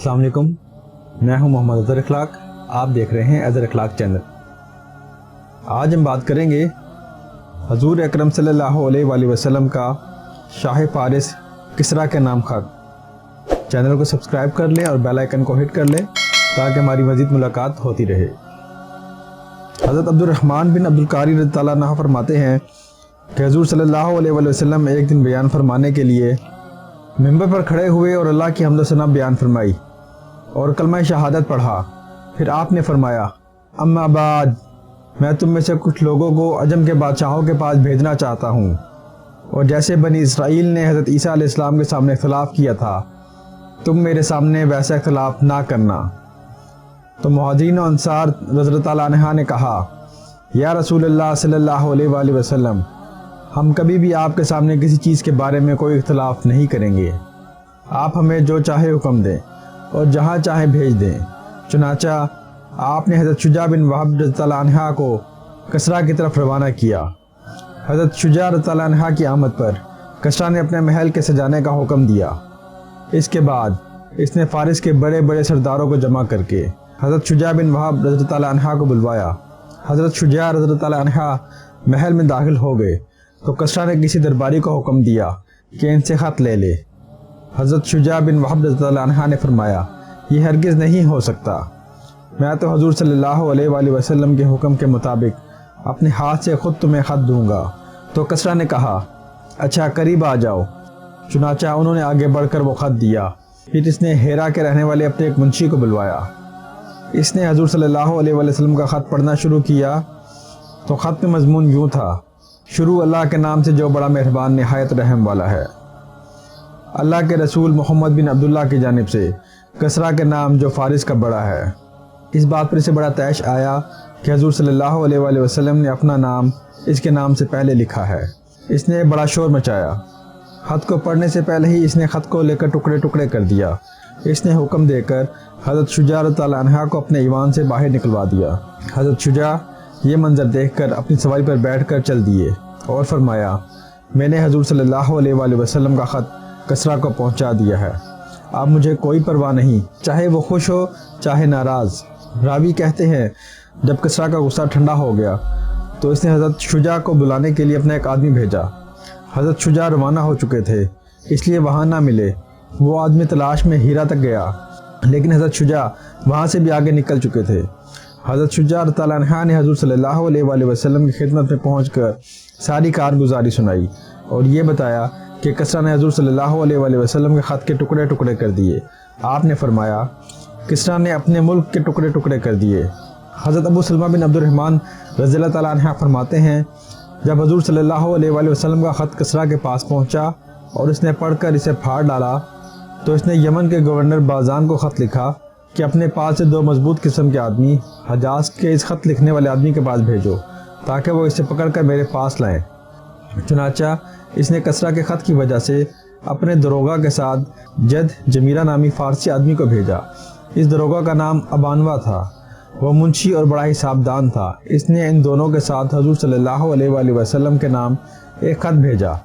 अस्सलाम वालेकुम, मैं हूं मोहम्मद अज़हर अखलाक। आप देख रहे हैं अज़हर अखलाक चैनल। आज हम बात करेंगे हजूर अकरम सल्लल्लाहु अलैहि वसल्लम का शाह फारिस किसरा के नाम खत। चैनल को सब्सक्राइब कर लें और बेल आइकन को हिट कर लें ताकि हमारी मज़ीद मुलाकात होती रहे। हज़रत अब्दुर्रहमान बिन अब्दुल कारी रज़ियल्लाहु अन्हु फरमाते हैं कि हजूर सल्लल्लाहु अलैहि वसल्लम एक दिन बयान फरमाने के लिए मिंबर पर खड़े हुए और अल्लाह की हम्द सना बयान फरमाई और कलमा शहादत पढ़ा। फिर आपने फरमाया, अम्मा बाद, मैं तुम में से कुछ लोगों को अजम के बादशाहों के पास भेजना चाहता हूँ, और जैसे बनी इसराइल ने हज़रत ईसा अलैहिस्सलाम के सामने इख्तिलाफ किया था, तुम मेरे सामने वैसा इख्तिलाफ ना करना। तो मुहाजिरीन और अंसार रज़ियल्लाहु अन्हा ने कहा, या रसूलल्लाह सल्लल्लाहु अलैहि वसल्लम, हम कभी भी आपके सामने किसी चीज़ के बारे में कोई इख्तिलाफ नहीं करेंगे। आप हमें जो चाहे हुक्म दें और जहाँ चाहे भेज दें। चुनाचा आपने हज़रत शुजा बिन वहब रज़ियल्लाहु अन्हा को कसरा की तरफ रवाना किया। हज़रत शुजा रज़ियल्लाहु अन्हा की आमद पर कसरा ने अपने महल के सजाने का हुक्म दिया। इसके बाद इसने फारिस के बड़े बड़े सरदारों को जमा करके हज़रत शुजा बिन वहब रज़ियल्लाहु अन्हा को बुलवाया। हज़रत शुजा रज़ियल्लाहु अन्हा महल में दाखिल हो गए तो कसरा ने किसी दरबारी को हुक्म दिया कि इनसे ख़त ले ले। हज़रत शुजा बिन वहब रज़ियल्लाहु अन्हा ने फरमाया, ये हरगिज़ नहीं हो सकता, मैं तो हजूर सल्लल्लाहु अलैहि वसल्लम के हुक्म के मुताबिक अपने हाथ से ख़ुद तुम्हें ख़त दूंगा। तो कसरा ने कहा, अच्छा करीब आ जाओ। चुनाचा उन्होंने आगे बढ़कर वो ख़त दिया। फिर इसने हेरा के रहने वाले अपने एक मुंशी को बुलवाया। इसने हजूर सल्लल्लाहु अलैहि वसल्लम का ख़त पढ़ना शुरू किया तो ख़त में मज़मून यूँ था, शुरू अल्लाह के नाम से जो बड़ा मेहरबान निहायत रहम वाला है। अल्लाह के रसूल मोहम्मद बिन अब्दुल्लाह की जानिब से कसरा के नाम जो फारिस का बड़ा है। इस बात पर इसे बड़ा तैश आया कि हजूर सल्लल्लाहु अलैहि वसल्लम ने अपना नाम इसके नाम से पहले लिखा है। इसने बड़ा शोर मचाया। ख़त को पढ़ने से पहले ही इसने ख़त को लेकर टुकड़े टुकड़े कर दिया। इसने हुक्म देकर हज़रत शुजा रज़ियल्लाहु अन्हा को अपने ईवान से बाहर निकलवा दिया। हज़रत शुजा ये मंजर देखकर अपनी सवारी पर बैठकर चल दिए और फरमाया, मैंने हजूर सल्लल्लाहु अलैहि वसल्लम का ख़त कसरा को पहुंचा दिया है। अब मुझे कोई परवाह नहीं, चाहे वो खुश हो चाहे नाराज़। रावी कहते हैं, जब कसरा का गुस्सा ठंडा हो गया तो इसने हज़रत शुजा को बुलाने के लिए अपना एक आदमी भेजा। हज़रत शुजा रवाना हो चुके थे, इसलिए वहाँ ना मिले। वो आदमी तलाश में हीरा तक गया, लेकिन हज़रत शुजा वहाँ से भी आगे निकल चुके थे। हज़रत शुजा रज़ियल्लाहु अन्हा ने हजूर सल्लल्लाहु अलैहि वसल्लम की खिदमत में पहुँचकर सारी कारगुजारी सुनाई और ये बताया कि कसरा ने हजूर सल्लल्लाहु अलैहि वसल्लम के ख़त के टुकड़े टुकड़े कर दिए। आपने फरमाया, किसरा ने अपने मुल्क के टुकड़े टुकड़े कर दिए। हज़रत अबू सलमा बिन अब्दुर्रहमान रज़ियल्लाहु अन्हु फरमाते हैं, जब हजूर सल्लल्लाहु अलैहि वसल्लम का ख़त कसरा के पास पहुँचा और इसने पढ़कर इसे फाड़ डाला तो इसने यमन के गवर्नर बाज़ान को ख़त लिखा कि अपने पास से 2 मजबूत किस्म के आदमी हजाज के इस ख़त लिखने वाले आदमी के पास भेजो ताकि वो इसे पकड़कर मेरे पास लाएं। चुनाचा इसने कसरा के ख़त की वजह से अपने दरोगा के साथ जद जमीरा नामी फ़ारसी आदमी को भेजा। इस दरोगा का नाम अबानवा था। वह मुंशी और बड़ा हिसाबदान था। इसने इन दोनों के साथ हजूर सल्लल्लाहु अलैहि वसल्लम के नाम एक ख़त भेजा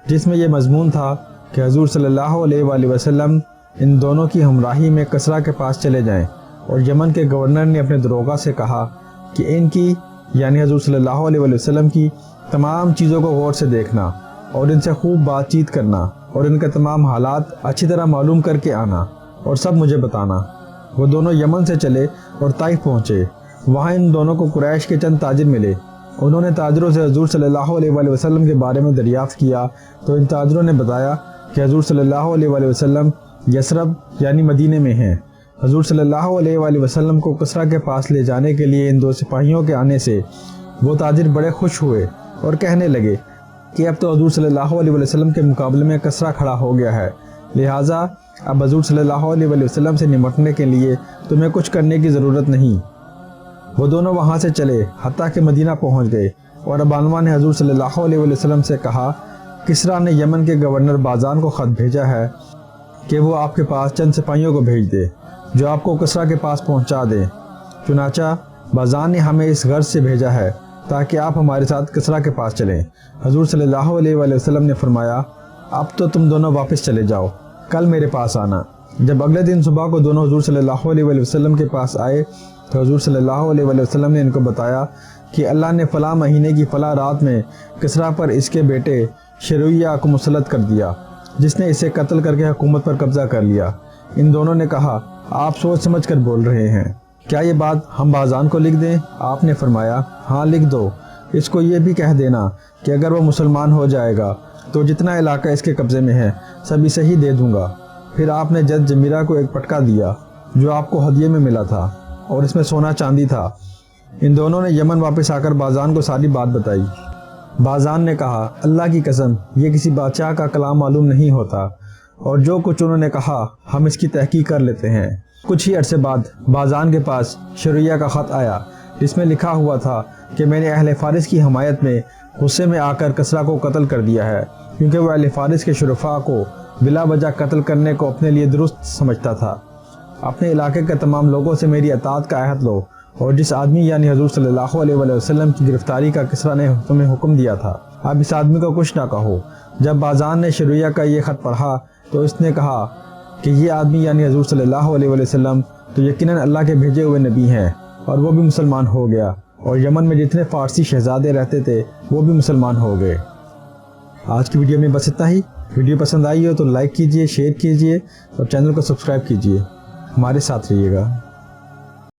जिसमें यह मजमून था कि हजूर सल्लल्लाहु अलैहि वसल्लम इन दोनों की हमराही में कसरा के पास चले जाएं, और यमन के गवर्नर ने अपने दरोगा से कहा कि इनकी यानी हजूर सल्लल्लाहु अलैहि वसल्लम की तमाम चीज़ों को गौर से देखना और इनसे खूब बातचीत करना और इनके तमाम हालात अच्छी तरह मालूम करके आना और सब मुझे बताना। वो दोनों यमन से चले और ताइफ पहुँचे। वहाँ इन दोनों को कुरैश के चंद ताजिर मिले। उन्होंने ताजिरों से हजूर सल्लल्लाहु अलैहि वसल्लम के बारे में दरियाफ़्त किया तो इन ताजिरों ने बताया कि हजूर सल्लल्लाहु अलैहि वसल्लम यसरब यानी मदीने में हैं। हजूर सल्लल्लाहु अलैहि वसल्लम को कसरा के पास ले जाने के लिए इन 2 सिपाहियों के आने से वो ताजिर बड़े खुश हुए और कहने लगे कि अब तो हजूर सल्लल्लाहु अलैहि वसल्लम के मुकाबले में कसरा खड़ा हो गया है, लिहाजा अब हजूर सल्लल्लाहु अलैहि वसल्लम से निपटने के लिए तुम्हें कुछ करने की ज़रूरत नहीं। वो दोनों वहाँ से चले हत्ता के मदीना पहुँच गए और अबानवा ने हजूर सल्लल्लाहु अलैहि वसल्लम से कहा, किसरा ने यमन के गवर्नर बाज़ान को ख़त भेजा है कि वो आपके पास चंद सिपाहियों को भेज दे जो आपको कसरा के पास पहुँचा दें। चुनाचा बाज़ान ने हमें इस गर्ज से भेजा है ताकि आप हमारे साथ कसरा के पास चलें। हजूर सल्लल्लाहु अलैहि वसल्लम ने फरमाया, अब तो तुम दोनों वापस चले जाओ, कल मेरे पास आना। जब अगले दिन सुबह को दोनों हुजूर सल्लल्लाहु अलैहि वसल्लम के पास आए तो हुजूर सल्लल्लाहु अलैहि वसल्लम ने इनको बताया कि अल्लाह ने फ़लाँ महीने की फ़लाँ रात में किसरा पर इसके बेटे शरुया को मुसल्लत कर दिया, जिसने इसे कत्ल करके हुकूमत पर कब्ज़ा कर लिया। इन दोनों ने कहा, आप सोच समझ कर बोल रहे हैं, क्या ये बात हम बाज़ान को लिख दें? आपने फरमाया, हाँ लिख दो। इसको ये भी कह देना कि अगर वो मुसलमान हो जाएगा तो जितना इलाका इसके कब्ज़े में है सब इसे ही दे दूंगा। फिर आपने जज जमीरा को एक पटका दिया जो आपको हदिये में मिला था और इसमें सोना चांदी था। इन दोनों ने यमन वापस आकर बाज़ान को सारी बात बताई। बाज़ान ने कहा, अल्लाह की कसम, ये किसी बादशाह का कलाम मालूम नहीं होता और जो कुछ उन्होंने कहा हम इसकी तहकीक कर लेते हैं। कुछ ही अरसे बाद बाज़ान के पास शरुया का ख़त आया जिसमें लिखा हुआ था कि मैंने अहले फारिस की हमायत में गुस्से में आकर कसरा को कत्ल कर दिया है, क्योंकि वह अहले फारिस के शुरफा को बिला वजह कत्ल करने को अपने लिए दुरुस्त समझता था। अपने इलाके के तमाम लोगों से मेरी अतात का अहद लो और जिस आदमी यानी हुजूर सल्लल्लाहु अलैहि वसल्लम की गिरफ्तारी का किसरा ने तुम्हें हुक्म दिया था, अब इस आदमी को कुछ ना कहो। जब बाज़ान ने शरुया का ये ख़त पढ़ा तो इसने कहा कि ये आदमी यानी हुजूर सल्लल्लाहु अलैहि वसल्लम तो यकीनन अल्लाह के भेजे हुए नबी हैं, और वो भी मुसलमान हो गया और यमन में जितने फ़ारसी शहज़ादे रहते थे वो भी मुसलमान हो गए। आज की वीडियो में बस इतना ही। वीडियो पसंद आई हो तो लाइक कीजिए, शेयर कीजिए और चैनल को सब्सक्राइब कीजिए। हमारे साथ रहिएगा।